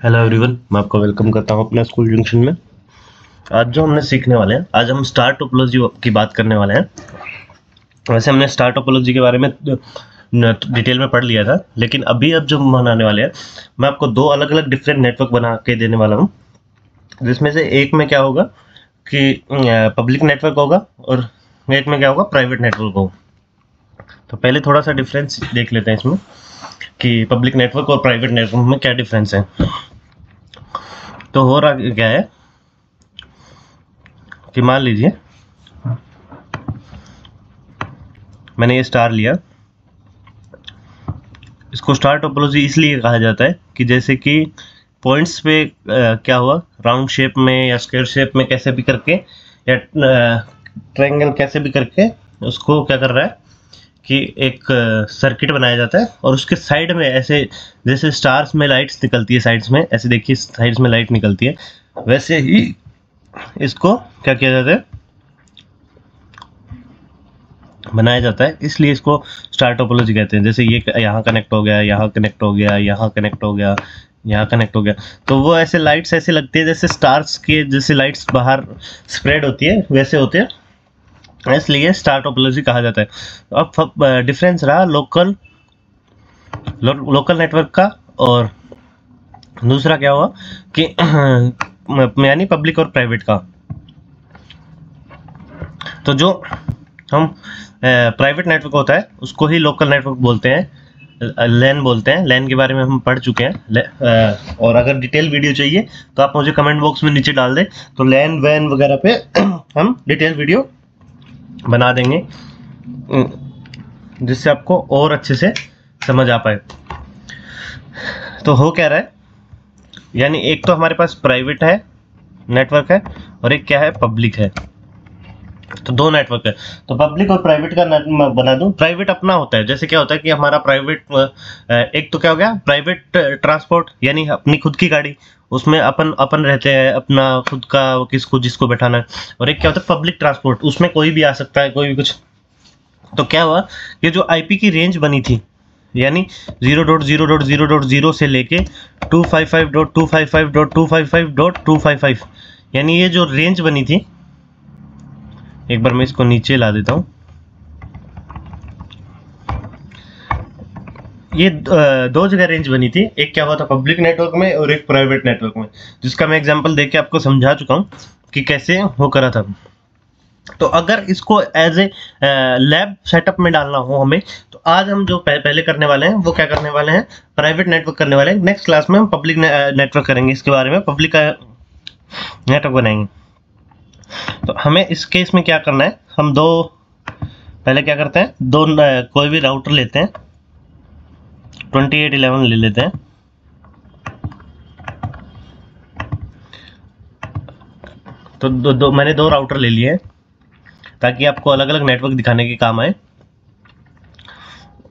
Hello everyone, मैं आपको welcome करता हूं अपने स्कूल जंक्शन में। आज जो हमने सीखने वाले हैं, आज हम स्टार टोपोलॉजी की बात करने वाले हैं। वैसे हमने स्टार टोपोलॉजी के बारे में डिटेल में पढ़ लिया था, लेकिन अभी अब जो बनाने वाले हैं, मैं आपको दो अलग अलग डिफरेंट नेटवर्क बना के देने वाला हूँ। जिसमें से एक में क्या होगा कि पब्लिक नेटवर्क होगा और एक में क्या होगा, प्राइवेट नेटवर्क होगा। तो पहले थोड़ा सा डिफरेंस देख लेते हैं इसमें कि पब्लिक नेटवर्क और प्राइवेट नेटवर्क में क्या डिफरेंस है। तो हो रहा क्या है कि मान लीजिए मैंने ये स्टार लिया। इसको स्टार टोपोलॉजी इसलिए कहा जाता है कि जैसे कि पॉइंट्स पे क्या हुआ, राउंड शेप में या स्क्वायर शेप में कैसे भी करके या ट्रायंगल कैसे भी करके उसको क्या कर रहा है कि एक सर्किट बनाया जाता है और उसके साइड में ऐसे जैसे स्टार्स में लाइट्स निकलती है साइड्स में, ऐसे देखिए साइड्स में लाइट निकलती है, वैसे ही इसको क्या किया जाता है, बनाया जाता है। इसलिए इसको स्टार टोपोलॉजी कहते हैं। जैसे ये यहाँ कनेक्ट हो गया, यहाँ कनेक्ट हो गया, यहाँ कनेक्ट हो गया, यहाँ कनेक्ट हो गया, तो वो ऐसे लाइट्स ऐसे लगती है जैसे स्टार्स के जैसे लाइट्स बाहर स्प्रेड होती है वैसे होते हैं, इसलिए स्टार टोपोलॉजी कहा जाता है। अब डिफरेंस रहा लोकल नेटवर्क का, और दूसरा क्या हुआ कि यानी पब्लिक और प्राइवेट का। तो जो हम प्राइवेट नेटवर्क होता है उसको ही लोकल नेटवर्क बोलते हैं, लैन बोलते हैं। लैन के बारे में हम पढ़ चुके हैं, और अगर डिटेल वीडियो चाहिए तो आप मुझे कमेंट बॉक्स में नीचे डाल दें, तो लैन वैन वगैरह पे हम डिटेल वीडियो बना देंगे जिससे आपको और अच्छे से समझ आ पाए। तो हो क्या रहा है, यानी एक तो हमारे पास प्राइवेट है नेटवर्क है और एक क्या है, पब्लिक है। तो दो नेटवर्क है, तो पब्लिक और प्राइवेट का बना दूं। प्राइवेट अपना होता है, जैसे क्या होता है कि हमारा प्राइवेट एक तो क्या हो गया, प्राइवेट ट्रांसपोर्ट यानी अपनी खुद की गाड़ी, उसमें अपन रहते हैं, अपना खुद का किसको जिसको बैठाना है। और एक क्या होता है, पब्लिक ट्रांसपोर्ट, उसमें कोई भी आ सकता है, कोई भी कुछ। तो क्या हुआ, ये जो आईपी की रेंज बनी थी, यानी 0.0.0.0 से लेके 255.255.255.255, यानी ये जो रेंज बनी थी, एक बार मैं इसको नीचे ला देता हूं। ये दो जगह रेंज बनी थी, एक क्या हुआ था पब्लिक नेटवर्क में और एक प्राइवेट नेटवर्क में, जिसका मैं एग्जांपल देके आपको समझा चुका हूं कि कैसे हो करा था। तो अगर इसको एज ए लैब सेटअप में डालना हो हमें, तो आज हम जो पहले करने वाले हैं वो क्या करने वाले हैं, प्राइवेट नेटवर्क करने वाले हैं। नेक्स्ट क्लास में हम पब्लिक नेटवर्क करेंगे, इसके बारे में पब्लिक का नेटवर्क बनाएंगे। तो हमें इस केस में क्या करना है, हम पहले क्या करते हैं, कोई भी राउटर लेते हैं, 2811 ले लेते हैं। तो मैंने दो राउटर ले लिए हैं ताकि आपको अलग अलग नेटवर्क दिखाने के काम आए।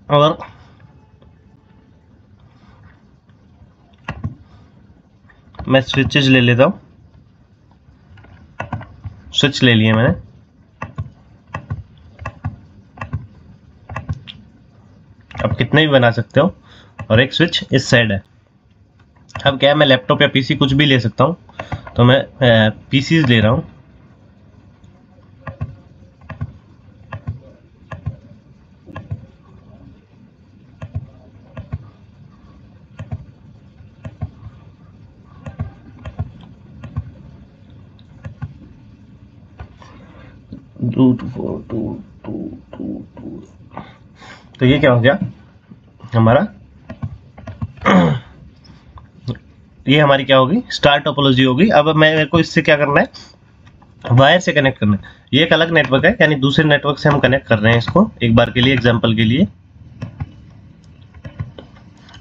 और मैं स्विचेज ले लेता हूँ, स्विच ले लिए मैंने। आप कितने भी बना सकते हो, और एक स्विच इस साइड है। अब क्या है, मैं लैपटॉप या पीसी कुछ भी ले सकता हूँ, तो मैं पीसीज ले रहा हूँ। तो ये क्या हो गया हमारा, ये हमारी क्या होगी, स्टार टोपोलॉजी होगी। अब मेरे को इससे क्या करना है, वायर से कनेक्ट करना है। ये एक अलग नेटवर्क है, यानी दूसरे नेटवर्क से हम कनेक्ट कर रहे हैं इसको एक बार के लिए, एग्जांपल के लिए।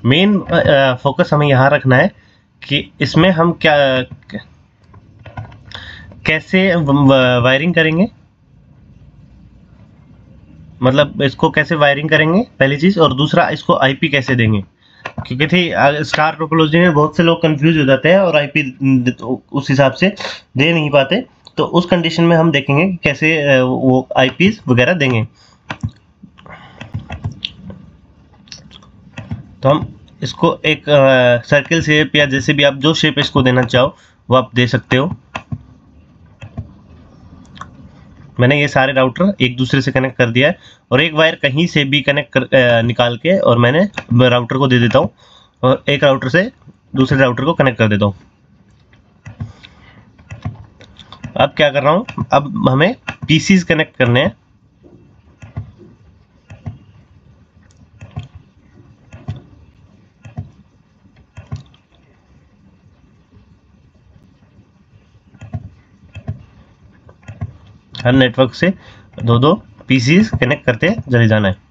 मेन फोकस हमें यहाँ रखना है कि इसमें हम क्या कैसे वायरिंग करेंगे, मतलब इसको कैसे वायरिंग करेंगे पहली चीज, और दूसरा इसको आईपी कैसे देंगे। क्योंकि थी स्टार टोपोलॉजी में बहुत से लोग कंफ्यूज हो जाते हैं और आईपी उस हिसाब से दे नहीं पाते। तो उस कंडीशन में हम देखेंगे कि कैसे वो आईपीज वगैरह देंगे। तो हम इसको एक सर्किल शेप या जैसे भी आप जो शेप इसको देना चाहो वो आप दे सकते हो। मैंने ये सारे राउटर एक दूसरे से कनेक्ट कर दिया है और एक वायर कहीं से भी कनेक्ट कर निकाल के और मैंने राउटर को दे देता हूँ और एक राउटर से दूसरे राउटर को कनेक्ट कर देता हूँ। अब क्या कर रहा हूँ, अब हमें पीसीज कनेक्ट करने हैं। हर नेटवर्क से दो दो पीसीज कनेक्ट करते चले जाना है।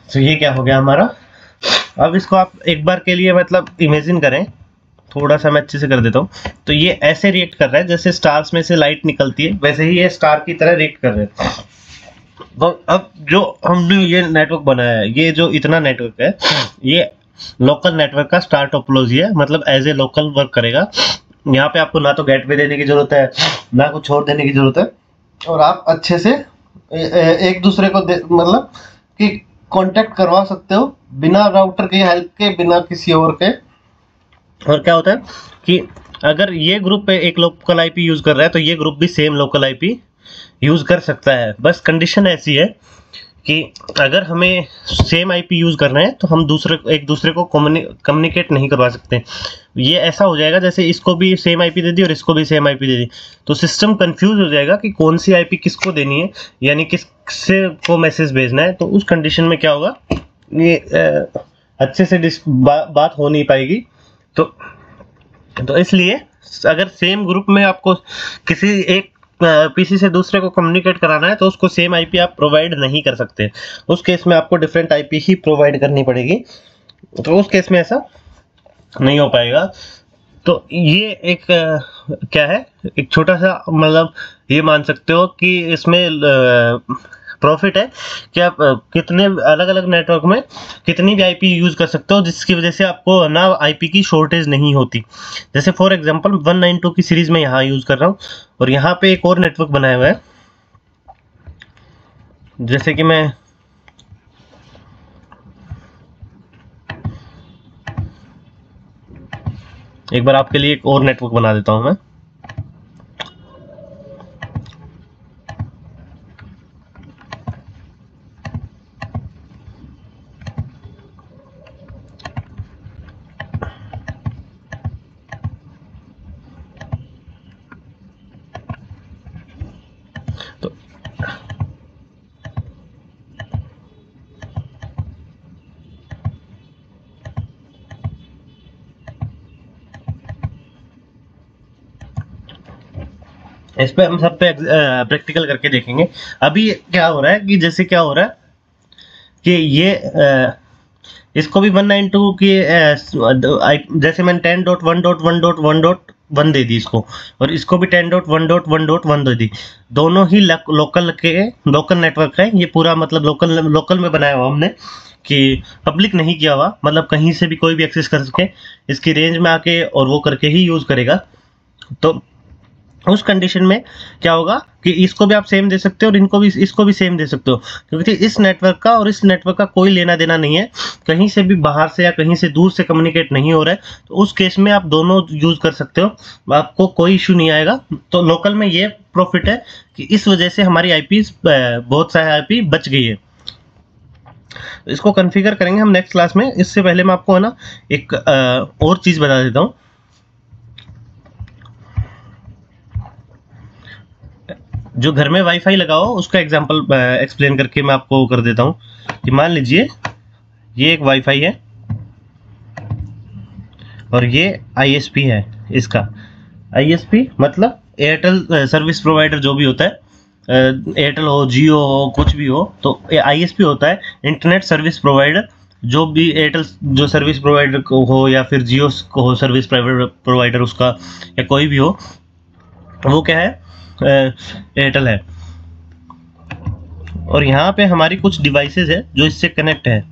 तो ये क्या हो गया हमारा। अब इसको आप एक बार के लिए मतलब इमेजिन करें, थोड़ा सा मैं अच्छे से कर देता हूँ। तो ये ऐसे रिएक्ट कर रहा है जैसे स्टार्स में से लाइट निकलती है, वैसे ही ये स्टार की तरह रिएक्ट कर रहे हैं। तो अब जो हमने ये नेटवर्क बनाया है, ये जो इतना नेटवर्क है, ये लोकल नेटवर्क का स्टार टोपोलॉजी है, मतलब एज ए लोकल वर्क करेगा। यहाँ पे आपको ना तो गेटवे देने की जरूरत है ना कुछ और देने की जरूरत है, और आप अच्छे से एक दूसरे को मतलब कि कांटेक्ट करवा सकते हो बिना राउटर की हेल्प के, बिना किसी और के। और क्या होता है कि अगर ये ग्रुप पे एक लोकल आईपी यूज कर रहा है तो ये ग्रुप भी सेम लोकल आईपी यूज कर सकता है। बस कंडीशन ऐसी है कि अगर हमें सेम आईपी यूज करना है तो हम एक दूसरे को कम्युनिकेट नहीं करवा सकते। ये ऐसा हो जाएगा जैसे इसको भी सेम आईपी दे दी और इसको भी सेम आईपी दे दी, तो सिस्टम कंफ्यूज हो जाएगा कि कौन सी आईपी किसको देनी है, यानी किससे को मैसेज भेजना है। तो उस कंडीशन में क्या होगा, ये अच्छे से बात हो नहीं पाएगी। तो इसलिए अगर सेम ग्रुप में आपको किसी एक पीसी से दूसरे को कम्युनिकेट कराना है तो उसको सेम आईपी आप प्रोवाइड नहीं कर सकते। उस केस में आपको डिफरेंट आईपी ही प्रोवाइड करनी पड़ेगी। तो उस केस में ऐसा नहीं हो पाएगा। तो ये एक क्या है, एक छोटा सा मतलब ये मान सकते हो कि इसमें प्रॉफिट है कि आप कितने अलग अलग नेटवर्क में कितनी भी आईपी यूज कर सकते हो, जिसकी वजह से आपको ना आईपी की शॉर्टेज नहीं होती। जैसे फॉर एग्जांपल 192 की सीरीज में यहाँ यूज कर रहा हूँ और यहाँ पे एक और नेटवर्क बनाया हुआ है। जैसे कि मैं एक बार आपके लिए एक और नेटवर्क बना देता हूं मैं। तो इस पे हम सब पे प्रैक्टिकल करके देखेंगे। अभी क्या हो रहा है कि जैसे क्या हो रहा है कि ये इसको भी 192 की जैसे मैंने 10.1.1.1.1 दे दी इसको, और इसको भी 10.1.1.1 दे दी। दोनों ही लोकल नेटवर्क है। ये पूरा मतलब लोकल में बनाया हुआ हमने कि पब्लिक नहीं किया हुआ, मतलब कहीं से भी कोई भी एक्सेस कर सके इसकी रेंज में आके और वो करके ही यूज करेगा। तो उस कंडीशन में क्या होगा कि इसको भी आप सेम दे सकते हो और इसको भी सेम दे सकते हो, क्योंकि इस नेटवर्क का और इस नेटवर्क का कोई लेना देना नहीं है, कहीं से भी बाहर से या कहीं से दूर से कम्युनिकेट नहीं हो रहा है। तो उस केस में आप दोनों यूज कर सकते हो, आपको कोई इशू नहीं आएगा। तो लोकल में ये प्रॉफिट है कि इस वजह से हमारी आईपी बहुत सारे आईपी बच गई है। इसको कॉन्फ़िगर करेंगे हम नेक्स्ट क्लास में। इससे पहले मैं आपको है ना एक और चीज बता देता हूँ। जो घर में वाईफाई लगा हो उसका एग्जांपल एक्सप्लेन करके मैं आपको कर देता हूँ कि मान लीजिए ये एक वाईफाई है और ये आईएसपी है। इसका आईएसपी मतलब एयरटेल सर्विस प्रोवाइडर जो भी होता है, एयरटेल हो, जियो हो, कुछ भी हो, तो आईएसपी होता है इंटरनेट सर्विस प्रोवाइडर। जो भी एयरटेल जो सर्विस प्रोवाइडर को हो या फिर जियो को हो सर्विस प्रोवाइडर उसका, या कोई भी हो, वो क्या है, एयरटेल है। और यहाँ पे हमारी कुछ डिवाइसेस है जो इससे कनेक्ट है।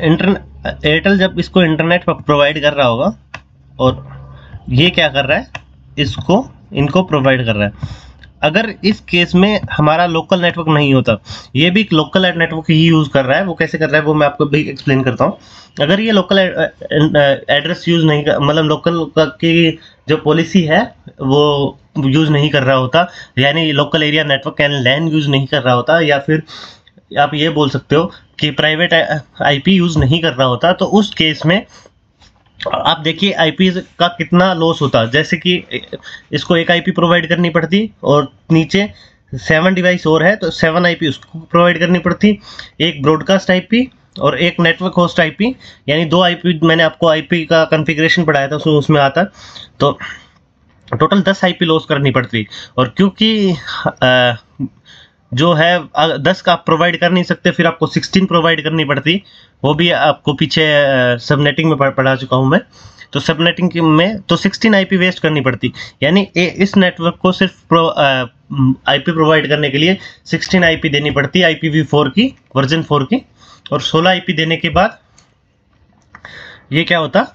एयरटेल जब इसको इंटरनेट प्रोवाइड कर रहा होगा और ये क्या कर रहा है, इनको प्रोवाइड कर रहा है। अगर इस केस में हमारा लोकल नेटवर्क नहीं होता, ये भी लोकल नेटवर्क ही यूज़ कर रहा है, वो कैसे कर रहा है वो मैं आपको भी एक्सप्लेन करता हूँ। अगर ये लोकल एड्रेस यूज़ नहीं कर, मतलब लोकल की जो पॉलिसी है वो यूज़ नहीं कर रहा होता, यानी local area network and LAN use नहीं कर रहा होता, या फिर आप ये बोल सकते हो कि प्राइवेट आईपी यूज़ नहीं कर रहा होता, तो उस केस में आप देखिए आईपी का कितना लॉस होता। जैसे कि इसको एक आईपी प्रोवाइड करनी पड़ती और नीचे 7 डिवाइस और है तो 7 आईपी उसको प्रोवाइड करनी पड़ती, एक ब्रॉडकास्ट आईपी और एक नेटवर्क होस्ट आईपी, यानी 2 आईपी। मैंने आपको आईपी का कॉन्फ़िगरेशन पढ़ाया था, उसमें आता, तो टोटल 10 आईपी लॉस करनी पड़ती। और क्योंकि जो है 10 का आप प्रोवाइड कर नहीं सकते, फिर आपको 16 प्रोवाइड करनी पड़ती। वो भी आपको पीछे सबनेटिंग में पढ़ा चुका हूँ मैं। तो सबनेटिंग में तो 16 आईपी वेस्ट करनी पड़ती, यानी इस नेटवर्क को सिर्फ आईपी प्रोवाइड करने के लिए 16 आईपी देनी पड़ती, IPv4 की वर्जन 4 की। और 16 आईपी देने के बाद ये क्या होता,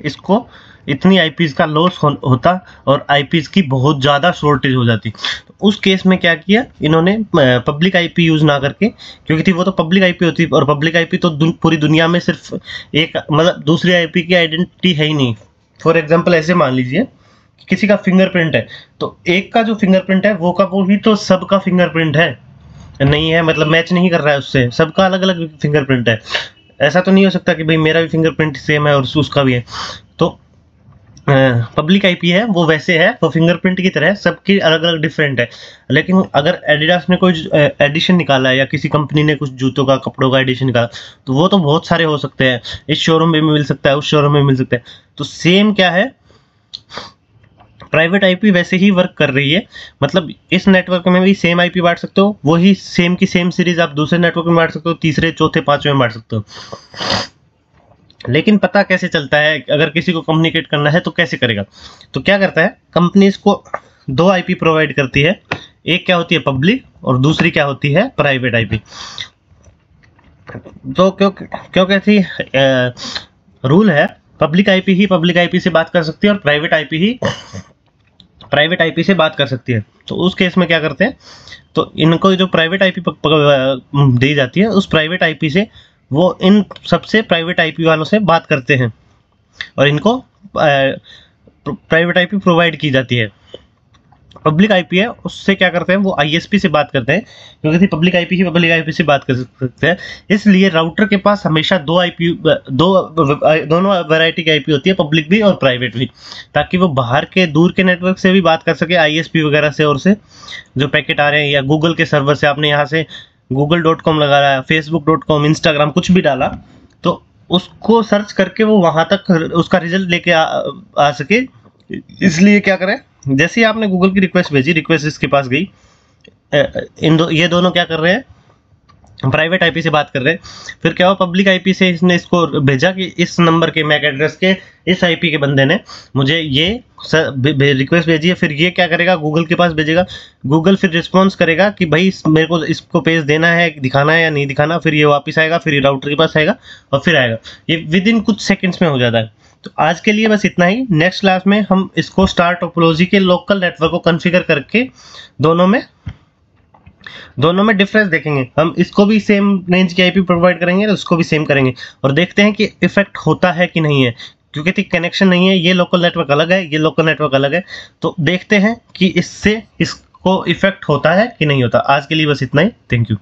इसको इतनी आईपीज का लॉस होता और आईपीज की बहुत ज़्यादा शॉर्टेज हो जाती। तो उस केस में क्या किया इन्होंने, पब्लिक आईपी यूज़ ना करके, क्योंकि थी वो तो पब्लिक आईपी होती, और पब्लिक आईपी तो पूरी दुनिया में सिर्फ एक, मतलब दूसरी आईपी की आइडेंटिटी है ही नहीं। फॉर एग्जांपल ऐसे मान लीजिए कि किसी का फिंगरप्रिंट है, तो एक का जो फिंगरप्रिंट है वो भी तो सबका फिंगरप्रिंट है नहीं है, मतलब मैच नहीं कर रहा है उससे, सबका अलग अलग फिंगरप्रिंट है। ऐसा तो नहीं हो सकता कि भाई मेरा भी फिंगरप्रिंट सेम है और उसका भी है। तो पब्लिक आईपी है वो वैसे है, वो फिंगरप्रिंट की तरह सबकी अलग अलग डिफरेंट है। लेकिन अगर एडिडास ने कोई एडिशन निकाला है या किसी कंपनी ने कुछ जूतों का, कपड़ों का एडिशन निकाला, तो वो तो बहुत सारे हो सकते हैं, इस शोरूम में मिल सकता है, उस शोरूम में मिल सकता है। तो सेम क्या है, प्राइवेट आईपी वैसे ही वर्क कर रही है, मतलब इस नेटवर्क में भी सेम आईपी बांट सकते हो, वही सेम की सेम सीरीज आप दूसरे नेटवर्क में बांट सकते हो, तीसरे, चौथे, पांचवें में बांट सकते हो। लेकिन पता कैसे चलता है, अगर किसी को कम्युनिकेट करना है तो कैसे करेगा? तो क्या करता है, कंपनी इसको 2 आईपी प्रोवाइड करती है, एक क्या होती है पब्लिक और दूसरी क्या होती है प्राइवेट आईपी। तो क्यों कहती रूल है, पब्लिक आईपी ही पब्लिक आईपी से बात कर सकती है और प्राइवेट आईपी ही प्राइवेट आईपी से बात कर सकती है। तो उस केस में क्या करते हैं, तो इनको जो प्राइवेट आईपी दी जाती है, उस प्राइवेट आईपी से वो इन सबसे प्राइवेट आईपी वालों से बात करते हैं और इनको प्राइवेट आईपी प्रोवाइड की जाती है। पब्लिक आईपी है उससे क्या करते हैं, वो आईएसपी से बात करते हैं, क्योंकि पब्लिक आईपी ही पब्लिक आईपी से बात कर सकते हैं। इसलिए राउटर के पास हमेशा दोनों वैरायटी की आईपी होती है, पब्लिक भी और प्राइवेट भी, ताकि वो बाहर के दूर के नेटवर्क से भी बात कर सके, आईएसपी वगैरह से, और से जो पैकेट आ रहे हैं, या गूगल के सर्वर से आपने यहाँ से google.com लगाया, facebook.com, इंस्टाग्राम कुछ भी डाला, तो उसको सर्च करके वो वहां तक उसका रिजल्ट लेके आ सके। इसलिए क्या करें, जैसे ही आपने गूगल की रिक्वेस्ट भेजी, रिक्वेस्ट इसके पास गई, ये दोनों क्या कर रहे हैं, प्राइवेट आईपी से बात कर रहे हैं। फिर क्या हुआ, पब्लिक आईपी से इसने इसको भेजा कि इस नंबर के मैक एड्रेस के इस आईपी के बंदे ने मुझे ये रिक्वेस्ट भेजी है। फिर ये क्या करेगा, गूगल के पास भेजेगा, गूगल फिर रिस्पॉन्स करेगा कि भाई मेरे को इसको पेज देना है, दिखाना है या नहीं दिखाना। फिर ये वापस आएगा, फिर ये राउटर के पास आएगा और फिर आएगा। ये विद इन कुछ सेकेंड्स में हो जाता है। तो आज के लिए बस इतना ही। नेक्स्ट क्लास में हम इसको स्टार टोपोलॉजी के लोकल नेटवर्क को कॉन्फ़िगर करके दोनों में डिफरेंस देखेंगे। हम इसको भी सेम रेंज की आईपी प्रोवाइड करेंगे और उसको भी सेम करेंगे, और देखते हैं कि इफेक्ट होता है कि नहीं है, क्योंकि कनेक्शन नहीं है, ये लोकल नेटवर्क अलग है, ये लोकल नेटवर्क अलग है। तो देखते हैं कि इससे इसको इफेक्ट होता है कि नहीं होता। आज के लिए बस इतना ही। Thank you.